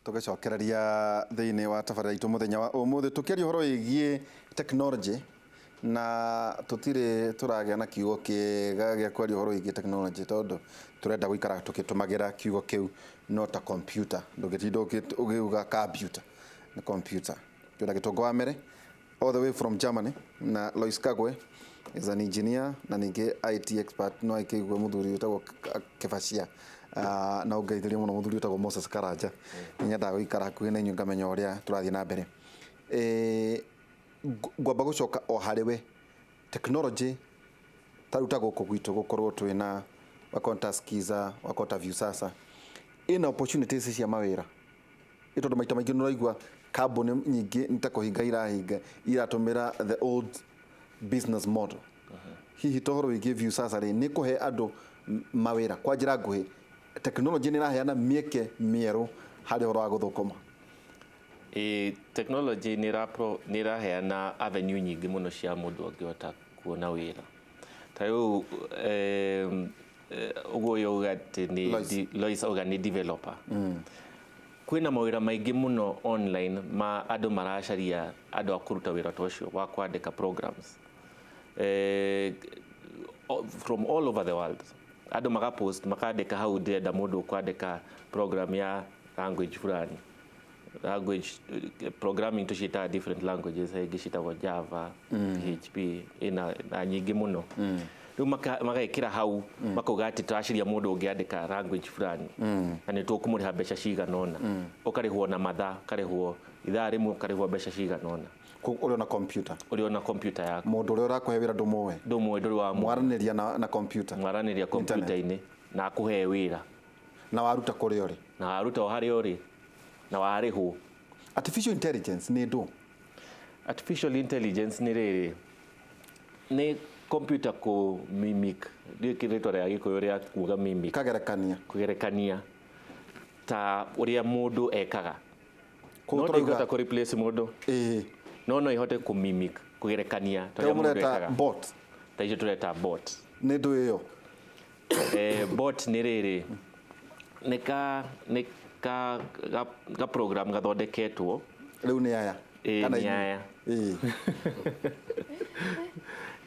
tugicokereria thiini wa tabarĩra itũ mũthenya wa ũmũthĩ tukiaria ũhoro wĩgiĩ technology na tutire turagĩa na kiugo kĩega gĩa kwaria ũhoro wĩgiĩ technology tondũ turenda gũikara tũgĩtũmagĩra kiugo kĩu no ta computer ndũgĩtinda ũgĩuga computer nĩ computer. Twĩna Gĩtũngũ wa Mere all the way from Germany na Lois Kagwe is an engineer na ningĩ IT expert no aikĩigua mũthuri wĩtagwo Kĩbacia na ũngeithĩrie mũno mũthuri wĩtagwo Moses Karanja nyendaga gũikara hakuhĩ na inyuĩ ngamenya ũrĩa tũrathiĩ na mbere. Ngwamba gũcoka o harĩ we technology taruta gũkũ gwitũ gũkorwo twĩna wakonta Skiza wakonta Viusasa ina opportunities cia mawĩra ĩtondũ maita maingĩ nĩũraigua kambuni nyingĩ nĩtakũhinga irahinga iratũmĩra the old business model. Hihi tohoro wĩgiĩ Viusasa rĩ nĩ kũhe andũ mawĩra kwa njĩra nguhĩ technology nĩ ĩraheana mĩeke mĩerũ harĩ ũhoro wa gũthũkũma? Technology nĩ ĩraheana avenue nyingĩ mũno cia mũndũ angĩhota kuona wĩra. Ta rĩu ũguo yoga atĩ Lois auga nĩ developer. Kwĩna mawĩra maingĩ mũno online ma andũ maracaria andũ a kũruta wĩra ta ũcio wa kwandĩka programs from all over the world. Andũ magapost makandĩka hau ndĩrenda mũndũ kwandĩka program ya language fulani. Language programming tuciĩtaga different languages ingĩ ciĩtagwo Java, PHP na nyingĩ mũno. Rĩu magekĩra hau makauga atĩ tũracaria mũndũ ũngĩandĩka language fulani na nĩ tũkũmũrĩha mbeca cigana ũna, ũkarĩhwo na mathaa, ũkarĩhwo ithaa rĩmwe, ũkarĩhwo mbeca cigana ũna. Ũrĩ na computer, ũrĩ na computer yaku, mũndũ ũrĩa ũrakũhe wĩra ndũmũĩ ndũrĩ wa mwaranĩria na computer, mwaranĩria computer-inĩ na akũhe wĩra na waruta kũrĩa ũrĩ, na waruta o harĩa ũrĩ na warĩhwo. Artificial intelligence nĩ ndũ? Artificial intelligence nĩ rĩrĩ nĩ computer ku mimic rĩkĩrĩtwo rĩa Gĩkũyũ rĩa kuga mimic, kũgerekania ta ũrĩa mũndũ ekaga. No ndĩngĩhota kũ replace mũndũ, no ihote ku mimic, kũgerekania ta ũrĩa mũndũ ekaga. Bot ta icio tũreta bot. Nĩ ndũ ĩyo? Bot nĩ rĩrĩ nĩ ga program gathondeketwo rĩu nĩ aya kana aya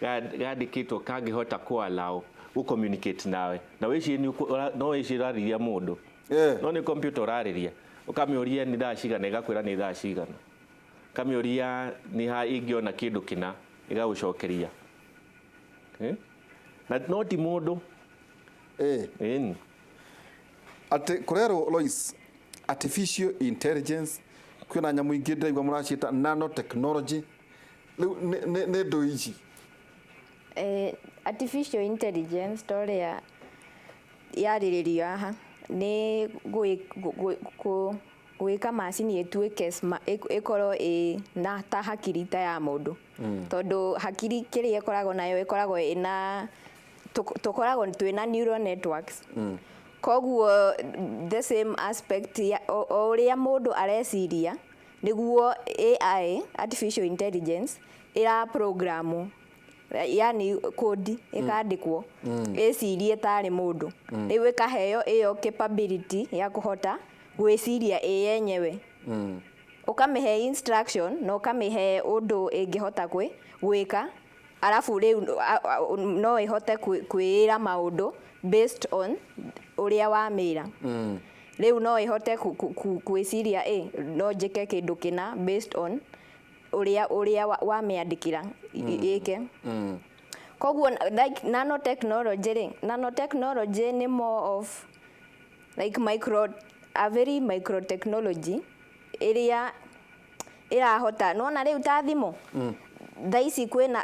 gandĩkĩtwo kangĩhota ku allow u communicate nawe na no wĩcirarĩria mũndũ no nĩ computer ũrarĩria ũkamĩũria nĩ thaa cigana ĩgakwĩra nĩ thaa cigana, kamĩũria nĩ ha ingĩona kĩndũ kĩna ĩgagũcokeria na no ti mũndũ. Atĩ kũrerwo Lois artificial intelligence kwĩna nyamũ ingĩ ndĩraigua mũraciĩta nanotechnology, rĩu nĩ ndũ ici? Artificial intelligence torĩa yarĩrĩrio haha nĩ gwĩka macini ĩtuĩke ĩkorwo na ta hakiri ta ya mũndũ, tondũ hakiri kĩrĩa ĩkoragwo nayo ĩkoragwo ĩna tũkoragwo twĩna neural networks. Koguo the same aspect o ũrĩa mũndũ areciria nĩguo AI artificial intelligence ĩra programu, yani code ĩkandĩkwo ĩcirie tarĩ mũndũ, rĩu ĩkaheo ĩyo capability ya kũhota gwĩciria yenyewe. Ũkamĩhe instruction na ũkamĩhe ũndũ ĩngĩhota gwĩka, arabu rĩu no ĩhote kwĩĩra maũndũ based on ũrĩa wamĩra. Rĩu no ĩhote gwĩciria no njĩke kĩndũ kĩna based on ũrĩa wamĩandĩkĩra ĩke. Koguo like nanotechnology nĩ more of like a very micro technology ĩrĩa ĩrahota nona rĩu ta thimũ thaa ici kwĩna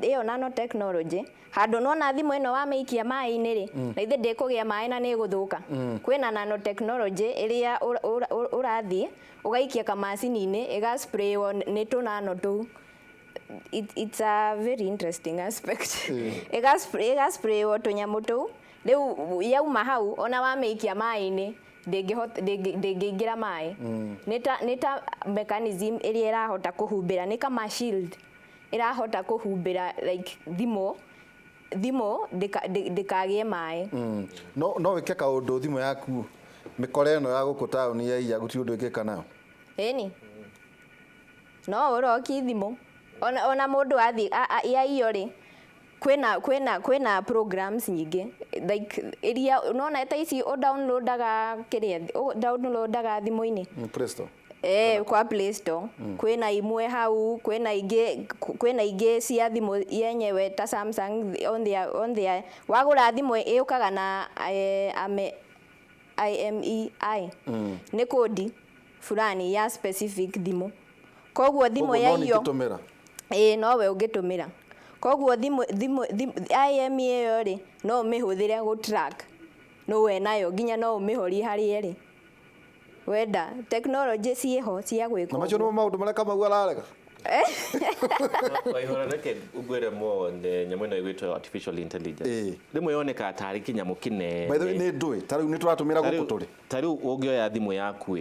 ĩyo nanotechnology handũ nona thimũ ĩno wamĩikia maĩ-inĩ rĩ na ithe ndĩkũgĩa maĩ na nĩ gũthũka. Kwĩna nanotechnology ĩrĩa ũrathiĩ ũgaikia kamacini-inĩ ĩgaspraywo nĩ tũnano tũu. It's a very interesting aspect. Ĩgaspraywo tũnyamũ tũu, rĩu yauma hau ona wamĩikia maĩ-inĩ ndĩngĩingĩra maĩ. Nĩ ta mechanism ĩrĩa ĩrahota kũhumbĩra, nĩ kama shield ĩrahota kũhumbĩra like thimũ ndĩkagĩe maĩ. No wĩke kaũndũ thimũ yaku mikore no ya guku tauni ya iya guti undu ikika nayo eni no uroki thimu ona mundu athi ya iyo ri kwina programs nyingi like iria unaona ta ici downloadaga thimu-ini Play Store kwa Play Store kwina imwe hau kwina ingi cia thimu yenyewe ta Samsung on their wagura thimu iukaga na IMEI ni kodi fulani ya specific thimu koguo thimu ya iyo nowe ungitumira koguo thimu IMEI yo ri no umihuthire go track no we nayo nginya no umihorie hari eri wenda technology ciho cia gwika na macio no maundu maria Kamau ararega waihora reke ugwere mo nyamu ino igwitwo artificial intelligence rimwe yoneka tari kinyamu kinene by the way ni ndui tari ni turatumira guku turi tari ugioya thimu yaku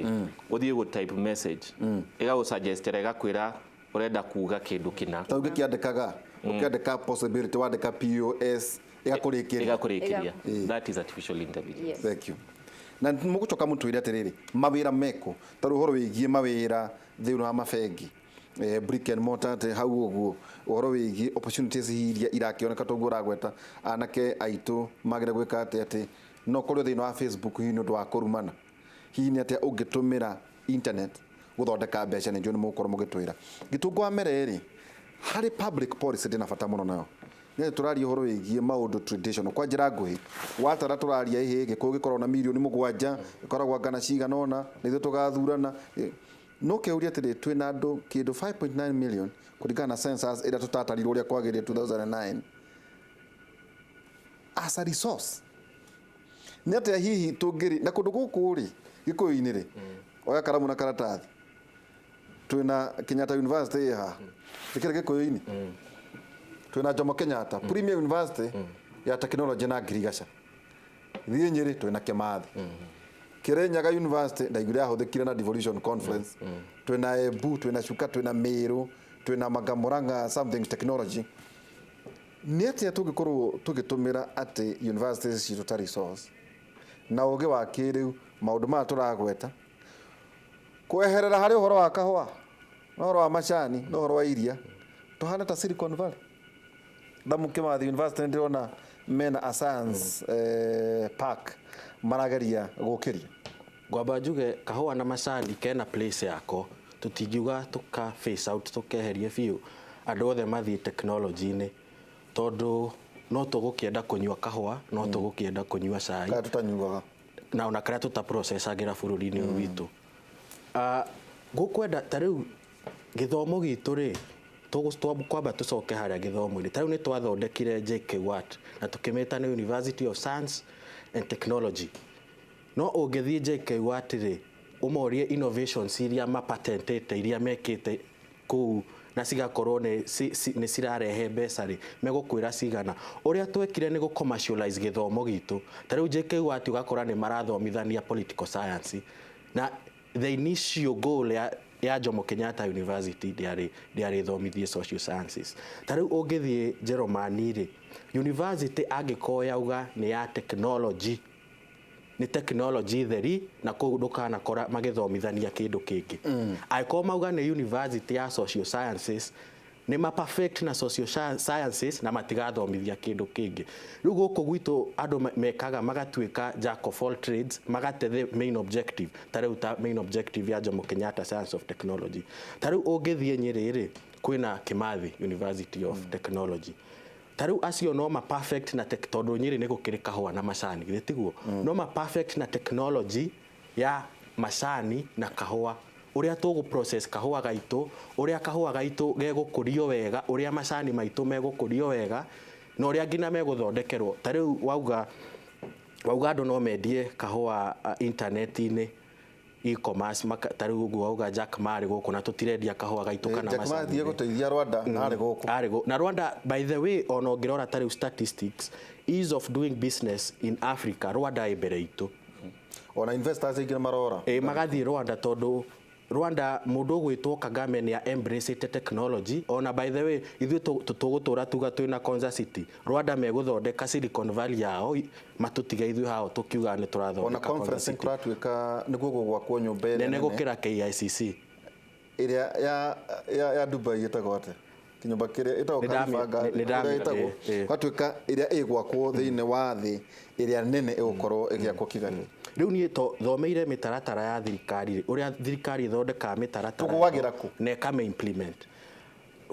uthie go type message iga go suggest ega kwira urenda kuga kindu kina tauge kiandikaga ukiandika possibility wandika POS igakurikiria that is artificial intelligence. Yes. Thank you. Na mugucoka mutwire atiriri mawira meko taru horo wigie mawira thiuru wa mabengi brick and mortar te hau uguo horo wigie opportunities iria irakioneka toguo ragweta anake aitu magire gwika ati no kuri thina wa Facebook hihi ndu wa kurumana hihi ni ati ungitumira internet guthondeka mbeca ni njoni mukoro mugitwira gitungwa mereri hari public policy dina fata muno nayo ne turaria horo wigie maundu traditional kwa njira nguhi watara turaria ihi gikorwo gikorwo na milioni 7 ikoragwo ngana cigana ona nithu tugathurana no keuria atiri twina andu kindu 5.9 million kuringana na census ira tutatarirwo uria kwagirie 2009 as a resource ni ati hihi tungiri na kundu guku ri gikuyu-ini ri oya karamu na karatathi twina Kenyatta University ha fikire gikuyu-ini twina Jomo Kenyatta Premier University ya technology na agriculture thie Nyeri twina Kimathi Kirinyaga University ndaiguire ahuthikire na Devolution Conference twina Embu twina Chuka twina Meru twina Magamuranga something technology ni atia tungikorwo tugitumira ati universities citu ta resource na ugi wa kiriu maundu ma turagweta kweherera hari uhoro wa kahua no uhoro wa macani no uhoro wa iria tuhana ta Silicon Valley Damu Kimathi University ndirona mena a science park marageria gukiria ngwamba njuge kahua na macani kena place yako tutingiuga tuka face out tukeherie biu andu othe mathie technology-ini tondu no tugukienda kunywa kahua no tugukienda kunywa cai ka tutanyuaga na ona karia tuta processagira bururi-ini witu gukwenda tariu githomo gitu ri kwamba tucoke haria githomo-ini tariu ni twathondekire JKUAT na tukimeta ni University of Science and Technology no ungithie JKUAT ri umorie innovations iria mapatentete iria mekite ku na cigakorwo ni cirarehe mbeca ri megukwira cigana uria twekire ni gu commercialize githomo gitu tariu JKUAT ugakora ni marathomithania political science na the initial goal ya Jomo Kenyatta University ndiari thomithie social sciences tariu ungithie Jerumani ri university angikoya uga ni ya technology ni technology theri na kudukana kora magithomithania kindu kingi aiko mauga ni university ya social sciences ni ma perfect na social sciences na matigathomithia kindu kingi riu guku gwitu andu mekaga magatwika jack of all trades magate the main objective tariu ta main objective ya Jomo Kenyatta Science of Technology tariu ungithie Nyeri ri kwina Kimathi University of Technology tariu acio no ma perfect na tondu Nyeri ni gukiri kahua na macani gitiguo no ma perfect na technology ya macani na kahua uria tugu process kahua gaitu uria kahua gaitu gegukurio wega uria macani maitu megukurio wega na uria ngina meguthondekerwo tariu wauga andu no mendie kahua internet-ini e-commerce tariu uguo wauga Jack Mari guku na tutirendia kahua gaitu kana macani Jack Mari guteithia Rwanda na ari guku na Rwanda by the way ona ngirora tariu statistics ease of doing business in Africa Rwanda ibere itu ona investors ingine marora magathie Rwanda tondu Rwanda mundu gwitwo Kagame ni embrace technology ona by the way ithu tugutura tuga twina Konza City Rwanda meguthondeka Silicon Valley yao matutiga ithu hao tukiuga ni turathondeka ona conference kuratwika niguo gwakwo nyumba ĩrĩa nene gukira KICC iria ya Dubai itagwo ate kinyumba kiria itagwo Khalifa itagwo gwatwika iria igwakwo thiine wa thi iria nene igukorwo igiakwo Kigali riu ni thomeire mitaratara ya thirikari uria thirikari thondeka mitaratara tugwagira ku neka implement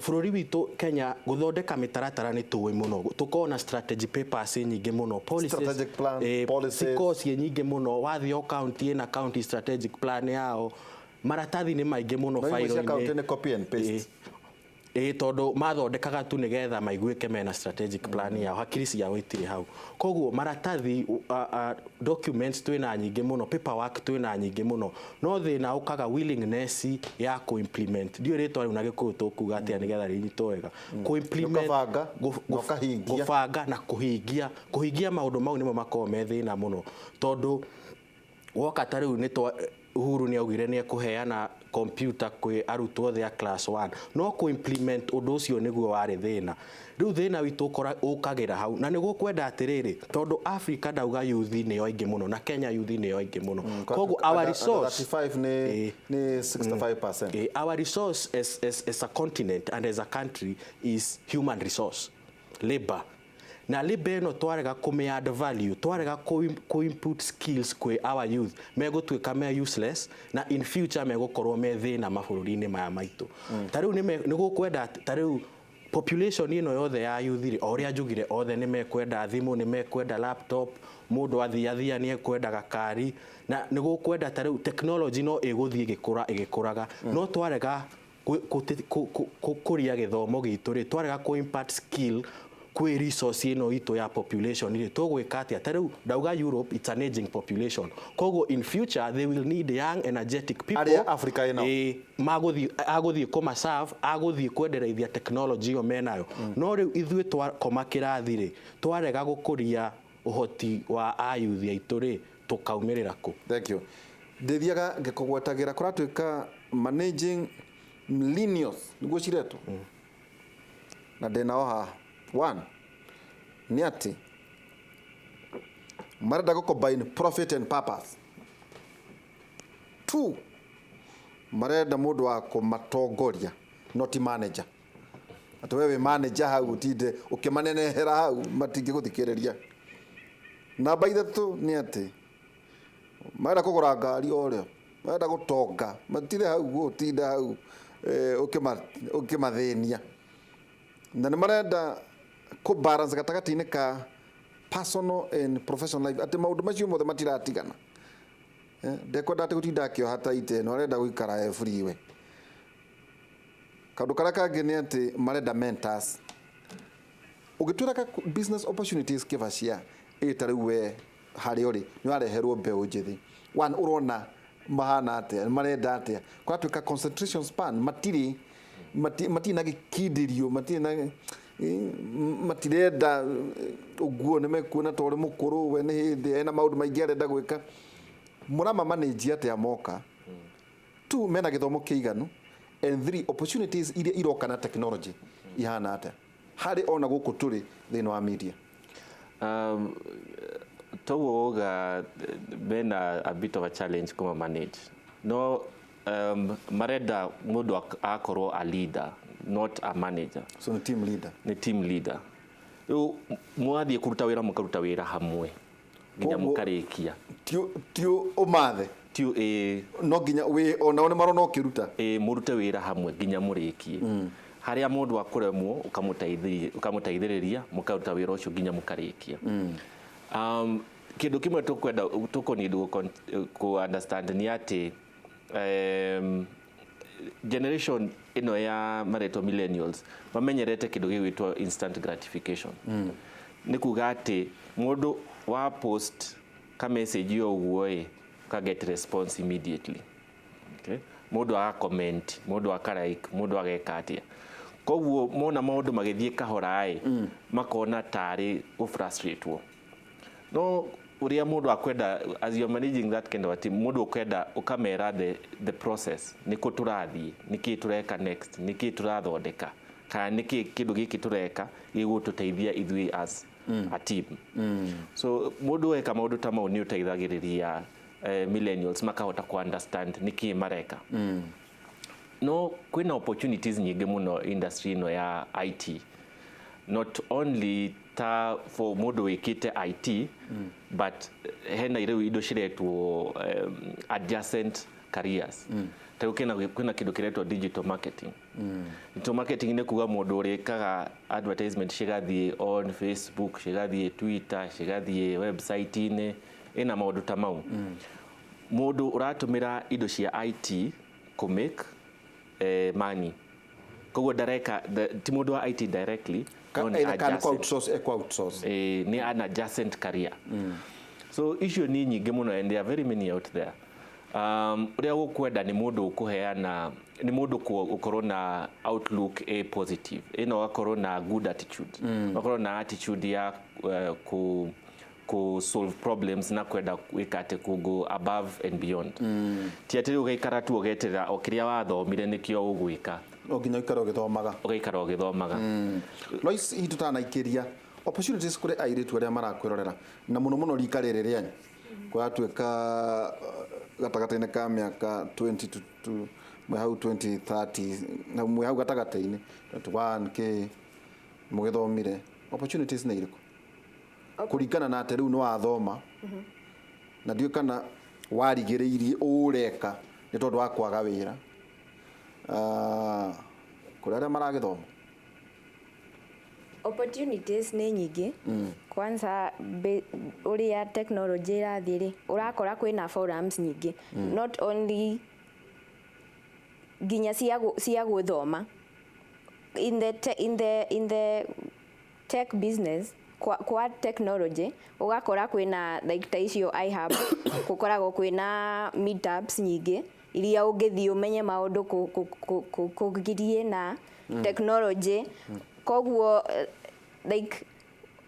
bururi witu Kenya guthondeka mitaratara ni tuwe muno tukona strategy papers nyingi muno strategic plan policies nyingi muno wathio county na county strategic plan yao maratathi ni maingi muno file ni copy and paste tondu mathondekaga tu nigetha maiguike mena strategic plan yao hakiri cia witiri hau koguo maratathi documents twina nyingi muno paperwork twina nyingi muno no thina ukaga willingness ya ku implement ndio ritwa riu na gikuyu tukuga atia nigetha rinyito wega ku implement gubanga na kuhingia maundu mau nimo makoo me thina muno tondu woka tariu ni Uhuru ni augire ni kuheana computer kwi arutwo the class 1 no ku implement undu ucio niguo wari thina riu thina witu ukagira hau na niguo kwenda atiriri tondu Africa ndauga youth ni yoingi muno na Kenya youth ni yoingi muno koguo our resource 35 ni 65% our resource as a continent and as a country is human resource labor na libe no twarega kume add value twarega ku input skills kwe our youth megutwika me useless na in future megukorwo me thina mabururi-ini maya maitu tariu ni gukwenda tariu population ino yothe ya youth ri oria njugire othe ni mekwenda thimu ni mekwenda laptop mundu athia ni ekwenda gakari na ni gukwenda tariu technology no iguthie igikuraga no twarega kuria githomo gitu ri twarega ku impact skill kwe resource ino ito ya population ile tugwika atia tariu ndauga Europe it's an aging population koguo in future they will need young energetic people aria Africa ino aguthie kuma serve aguthie kwendereithia technology yo menayo no riu ithue twakoma kirathi ri twarega gukuria uhoti wa ayuthi aitu ri tukaumirira ku thank you ndithiaga ngikugwetagira kuratwika managing millennials niguo ciretu na ndina oha one ni ati marenda go combine profit and purpose two marenda mundu wa kumatongoria not manager ati wewe manager hau tinde ukimanenehera hau matingi guthikiriria na baitha tu ni ati marenda kugura ngari orio marenda gutonga matire hau gutinda hau ukimathenia na ni marenda ku balance gatagati-ini ka personal and professional life ati maundu macio mothe matiratigana ndekwenda ati gutinda akioha taite no arenda guikara free we kaundu karia kangi ni ati marenda mentors ugitwira ka business opportunities kivacia itariu we hari uri ni wareherwo mbeu njithi one urona mahana atia marenda atia kwatwika concentration span matina gikindirio matina matirenda uguo ni mekuona tore mukuru we ni hindi ena maundu maingi arenda gwika murama manage atia moka two mena githomo kiiganu and three opportunities iria iroka na technology ihana atia hari ona guku turi thina wa media towoga bena a bit of a challenge kuma manage no marenda mundu akorwo a leader not a manager so ni team leader yo mwathie kuruta wira mukaruta wira hamwe nginya mukarikia tio umathe tio no nginya we ona one marona ukiruta murute wira hamwe nginya murikie haria mundu akuremwo ukamutaithiriria mukaruta wira ucio nginya mukarikia kindu kimwe tukwenda need ku understand ni ati generation ino ya mareto millennials mamenyerete kindu gigwitwa instant gratification ni kuga ati mundu wa post ka message yo uguo ka get response immediately okay mundu a comment mundu a like mundu ageka atia koguo mona maundu magithie kahora makona tari u frustrate wo no uria mundu akwenda, as you're managing that kind of a team, mundu ukwenda ukamera the process, niko turathie, niki tureka next, niki turathondeka, kana niki kindu giki tureka gigututeithia ithui as a team. So mundu weka maundu ta mau ni uteithagiriria millennials makahota ku understand niki mareka. No, kwina opportunities nyingi muno industry no ya IT, not only ta for mundu wikite IT, but hena ire indo ciretwo adjacent careers. Tau kwina kindu kiretwo digital marketing. Digital marketing ni kuga mundu urikaga advertisement cigathie on Facebook, cigathie Twitter, cigathie website ine ina maundu ta mau. Mundu uratumira indo cia IT ku make money. Koguo dareka ti mundu wa IT directly, ni an adjacent career. So issue ni nyingi muno, and there are very many out there. Uria gukwenda ni mundu ukuheana, ni mundu ukorwo na outlook a positive, ino akorwo na good attitude, akorwo na attitude ya ku solve problems na kwenda wikate ku go above and beyond. Ti atiri ugaikara tu ugetera okiria wathomire nikio ugwika, oginya ikaro githomaga, ugaikara ugithomaga. Lois hitutana ikiria opportunities kuri airitu aria marakwirorera na muno muno rika riri ryanyu kwatuika gatagataine ka miaka 20 to mwehau 2030 na mwehau gatagataine 21 ke mugithomire, opportunities ni iriku kuringana na ate riu no athoma na ndio kana warigiriirie ureka ni tondu wa kwaga wira kuri aria maragithoma? Opportunities ni nyingi. Kwanza uria technology irathiri urakora kwina forums nyingi, not only ginya cia guthoma in the tech business. Kwa technology ugakora kwina like ta icio iHub gukoragwo kwina meetups nyingi iria ungithii umenye maundu kugirie na technology. Koguo like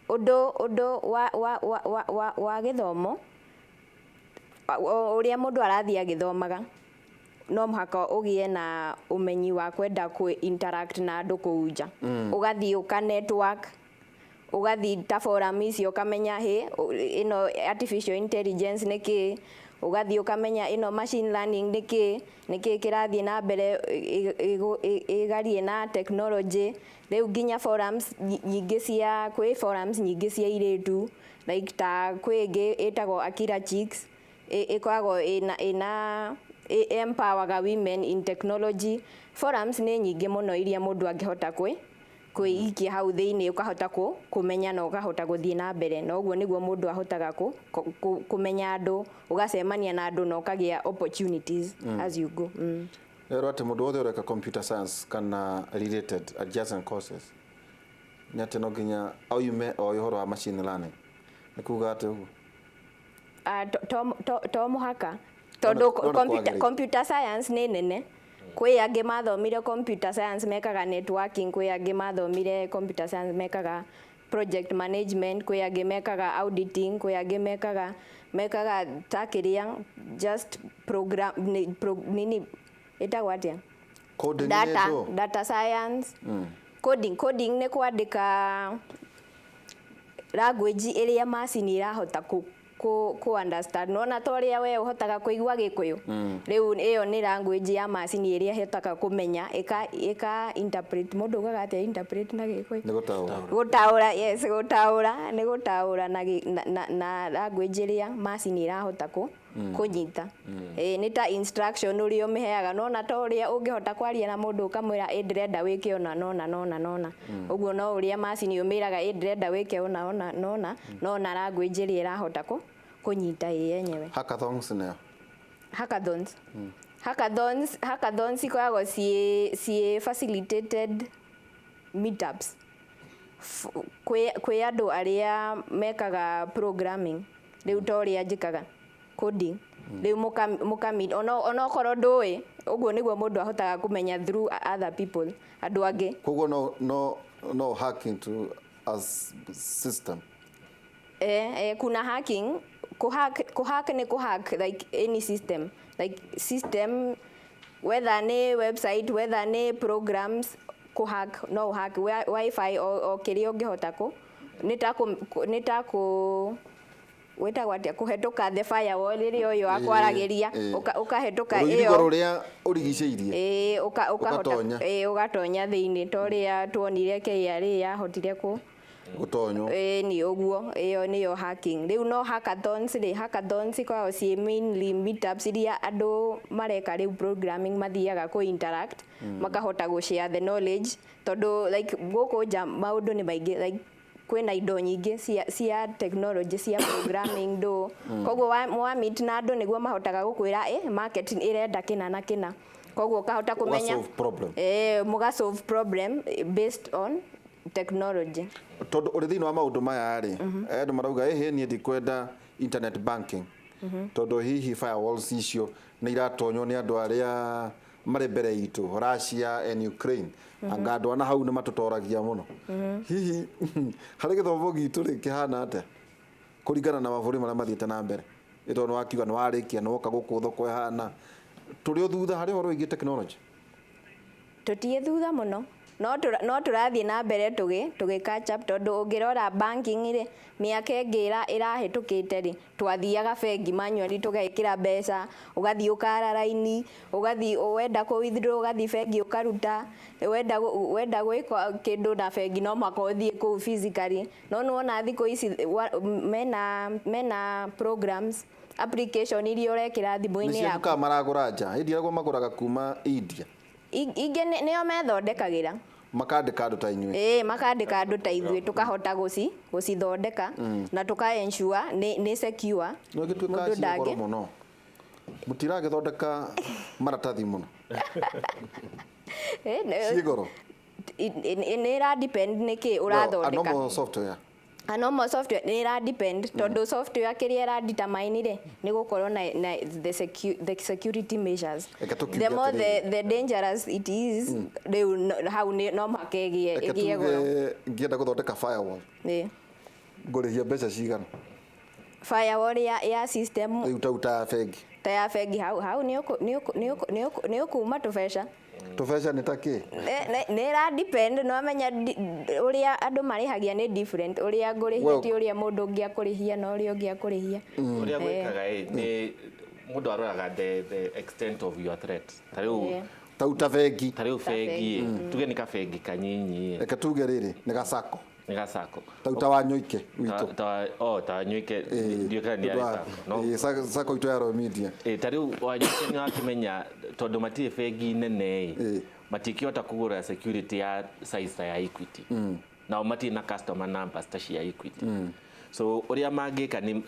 undo wa githomo uria mundu arathii agithomaga no muhaka ugie na umenyi wa kwenda ku interact na andu kuuja, ugathii uka network, ugathii ta forum icio ukamenya ino artificial intelligence niki, ugathii ukamenya ino machine learning niki kirathie na mbere igarie na technology. Riu ginya forums nyingi cia cia iritu like ta kwingi itagwo Akira Chicks ikoragwo ina empower women in technology. Forums ni nyingi muno iria mundu angihota kwiikia hau thiini ukahota kumenya na ukahota guthii na mbere, na uguo niguo mundu ahotaga kumenya andu, ugacemania na andu na ukagia opportunities as you go. Rero ati mundu wothe ureka computer science kana related adjacent courses ni ati no nginya aume o ihoro wa machine learning, ni kuga ati uguo? To muhaka tondu computer science ni nene. Kwi angi mathomire computer science mekaga networking, kwi angi mathomire computer science mekaga project management, kwi angi mekaga auditing, kwi angi mekaga takiria just program nini itagwa atia data science. Coding ni kwandika language iria macini irahota ku understand. Nona toria we uhotaga kuigua Gikuyu, riu iyo ni language ya macini iria ihotaga kumenya ika interpret. Mundu ugaga atia interpret na Gikuyu? Ni gutaura. Yes, gutaura ni gutaura na language iria macini irahota kunyita. Ni ta instruction uria umeheaga, nona toria ungihota kwaria na mundu ukamwira ndirenda wike ona nona uguo no uria macini umiraga ndirenda wike ona nona language iria irahota kunyita yenyewe. Hackathons ikoragwo ci facilitated meetups kwi andu aria mekaga programming, riu toria njikaga coding, riu mukamit ona korwo ndui, uguo niguo mundu ahotaga kumenya through other people, andu angi. Koguo no hacking to as system. Kuna hacking kuhack ni kuhack like any system, like system, whether ni website, whether ni programs, kuhack no hack wifi o kiria ungihota ku nitaku weta gwatia kuhetuka the firewall iri oyo akwaragiria ukahetuka iyo rũirigo rũrĩa ũrigicĩirie ukahota ugatonya thiini toria tuonire KRA yahotire ku gutonywo ni uguo iyo niyo hacking. Riu no hackathons kwa ci mainly meetups iria andu mareka riu programming mathiaga ku interact makahota go share the knowledge tondu like guku maundu ni maingĩ like kwina indo nyingĩ cia technology cia programming do koguo wa meet na andu niguo mahotaga gukwira market irenda kina na kina koguo ukahota kumenya muga solve problem based on technology. Tondu uri thiini wa maundu maya ri andu marauga ni ndikwenda internet banking tondu hihi firewalls icio ni iratonywo ni andu aria mari mbere itu Russia and Ukraine anga andu ana hau ni matutoragia muno hihi hari githomo gitu ri kihana atia kuringana na maburi maria mathiete na mbere itono wakiuga ni warikia no ka guku thoko hana turi thutha hari horo igi technology tutie thutha muno no turathie na mbere tugi catch up tondu ungirora banking ri miaka ingira irahitukite ri twathiaga bengi manually tugaikira mbeca ugathii ukara raini ugathii wenda ku withdraw ugathii bengi ukaruta wenda gwika kindu na bengi no makothie ku physically no wona thiko ici mena programs application iria urekira thimu-ini yaku ka maragura nja hindi aragwo maguraga kuma India inge nio methondekagira makandika andu ta inyuĩ makandika andu ta ithuĩ tukahota gucithondeka na tuka ensure ni secure mundu ndage muno mutiragithondeka maratathi muno cigoro ni ra depend niki urathondeka a normal software ni ra depend tondu software kiria ra determine ri ni gukorwo na the security measures. The more the dangerous it is how no makegie goro ngienda guthondeka firewall ngurihia mbeca cigana firewall ya system uta bengi ta ya bengi hau ni ukuma tubeca ni taki ne ra depend no menya uria andu marihagia ni different uria ngurihia ti uria mundu ngia kurihia no uria ngia kurihia uria gwikaga ni mundu aroraga the extent of your threat tauta bengi tuge ni ka bengi kanyinyi eka tuge riri ni gacako tauta wa nyoike witu ta nyoike ndio kana ni sako no sako itu ya media tariu wa nyoike ni akimenya tondu matie bengi nene matikiota kugura security ya size ya Equity na mati na customer numbers ta cia Equity so uria mangika ni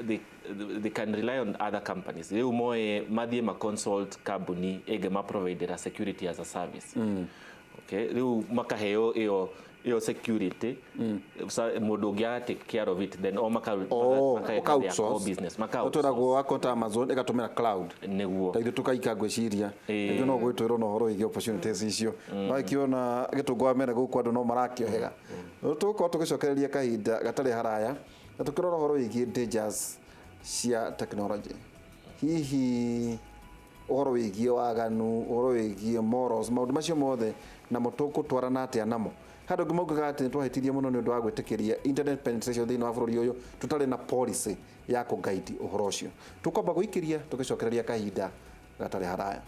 they can rely on other companies riu moe mathie ma consult company ege ma provider a security as a service okay riu makaheo iyo security mundu ngia take care of it then maka business utoragwo akota Amazon igatumira cloud niguo taithu tukaika ngwiciria ndio no gwitwirwo no horo igi opportunities icio no ikiona gitungwa mene guku andu no marakiohega tuko tugicokereria kahinda gatari haraya na tukirora horo igi dangers cia technology hihi horo wigi waganu horo wigi morals maundu macio mothe na mutuku twarana atia namo handu ngimaugaga ati twahitirie muno ni undu wa gwitikiria internet penetration thiini wa bururi uyu tutari na policy ya ku guide uhoro ucio tukomba guikiria tugicokereria kahinda gatari haraya.